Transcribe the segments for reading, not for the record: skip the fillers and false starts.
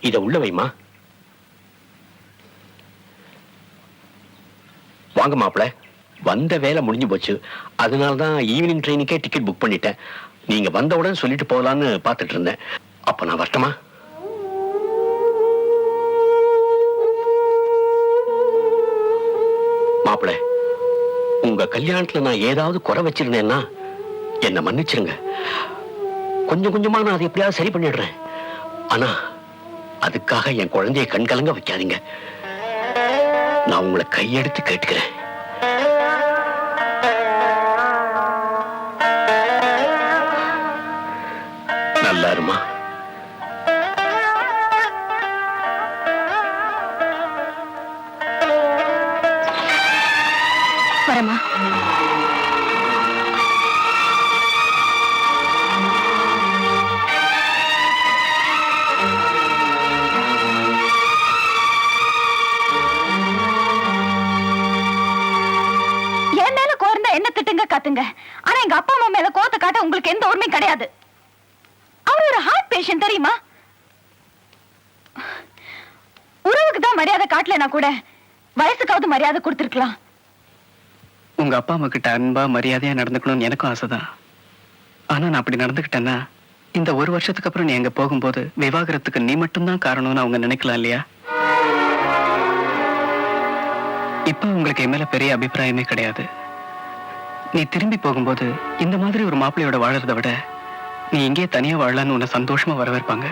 இத உள்ள வைமா. வாங்க மாப்பிள. வந்த வேலை முடிஞ்சு போச்சு. அதனாலதான் ஈவினிங் ட்ரெயினுக்கே டிக்கெட் புக் பண்ணிட்டேன். நீங்க வந்தவுடன் சொல்லிட்டு போகலான்னு பார்த்துட்டு இருந்தேன். அப்ப நான் வரட்டுமா? மாப்பிள, உங்க கல்யாணத்துல நான் ஏதாவது குறை வச்சிருந்தேன்னா என்ன மன்னிச்சிருங்க. கொஞ்சம் கொஞ்சமா நான் அதை எப்படியாவது சரி பண்ணிடுறேன். ஆனா அதுக்காக என் குழந்தைய கண்கலங்க வைக்காதீங்க. நான் உங்களை கையெடுத்து கேட்டுக்கிறேன். நல்லா இருமா. வரமா. என் மேல கோர்ந்தா என்ன திட்டுங்க கத்துங்க. ஆனா எங்க அப்பா அம்மா மேல கோத்த காட்ட உங்களுக்கு எந்த உரிமையும் கிடையாது. அவர் ஒரு ஹார்ட் பேஷண்ட் தெரியுமா? உறவுக்கு தான் மரியாதை காட்டலனா கூட வயசுக்காவது மரியாதை கொடுத்திருக்கலாம். உங்க அப்பா அம்மா கிட்ட அன்பா மரியாதையா நடந்துக்கணும்னு எனக்கும் ஆசைதான். ஆனா நான் அப்படி நடந்துக்கிட்டேன்னா இந்த ஒரு வருஷத்துக்கு அப்புறம் நீ எங்க போகும்போது விவாகரத்துக்கு நீ மட்டும்தான் காரணம்னு அவங்க நினைக்கலாம் இல்லையா? இப்ப உங்களுக்கு என் மேல பெரிய அபிப்பிராயமே கிடையாது. நீ திரும்பி போகும்போது இந்த மாதிரி ஒரு மாப்பிள்ளையோட வாழறதை விட நீ இங்கே தனியா வாழலான்னு உன்னை சந்தோஷமா வரவேற்பாங்க.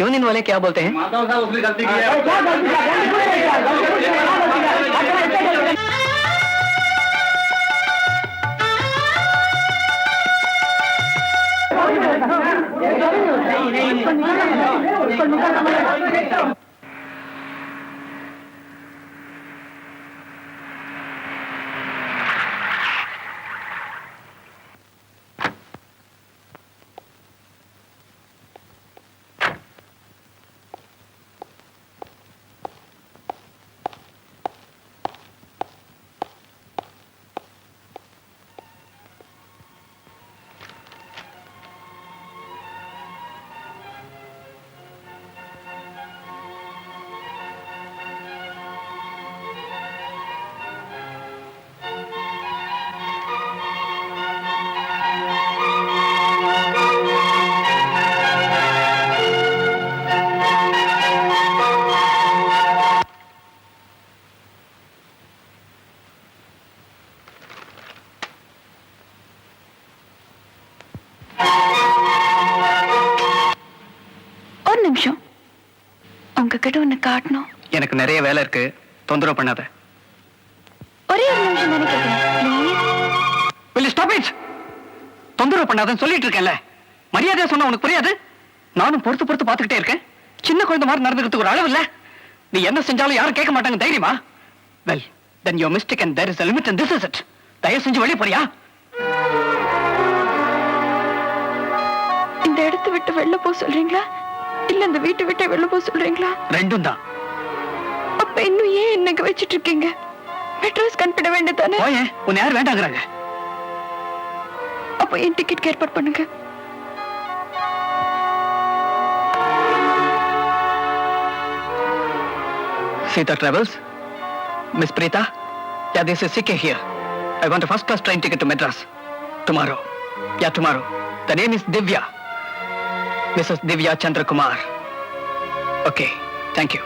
यूनियन वाले क्या बोलते हैं? उसने गलती की है। உங்ககிட்ட ஒண்ணு காட்டணும். எனக்கு நிறைய வேலை இருக்கு, தொந்தரவு பண்ணாத. ஒரே ஒரு நிமிஷம் தானே கேட்கிறேன். Will you stop it? தொந்தரவு பண்ணாதன்னு சொல்லிட்டு இருக்கேன்ல. மரியாதையா சொன்னா உனக்கு புரியாது? நானும் பொறுத்து பொறுத்து பார்த்துக்கிட்டே இருக்கேன். சின்ன குழந்தை மாதிரி நடந்துக்கிறதுக்கு ஒரு அளவு இல்ல. நீ என்ன செஞ்சாலும் யாரும் கேட்க மாட்டாங்க தைரியமா? Well, then your mistake and there is a limit and this is it. தயவு செஞ்சு வெளியே போறியா? இந்த இடத்தை விட்டு வெளில போக சொல்றீங்களா இல்ல இந்த வீட்டை விட்டு வெளில போக சொல்றீங்களா? ரெண்டும் தான். அப்ப இன்னும் ஏன் என்னங்க வச்சிட்டு இருக்கீங்க? மெட்ராஸ் கன்பிட வேண்டியதானே? போயே, உன்னை யார் வேண்டாங்கறாங்க? அப்ப என் டிக்கெட் ஏற்பாடு பண்ணுங்க. Sita Travels, Miss Preeta, yeah, this is CK here. I want a first class train ticket to Madras tomorrow. Yeah, tomorrow. The name is Divya. Mrs. Divya Chandra Kumar. Okay, thank you.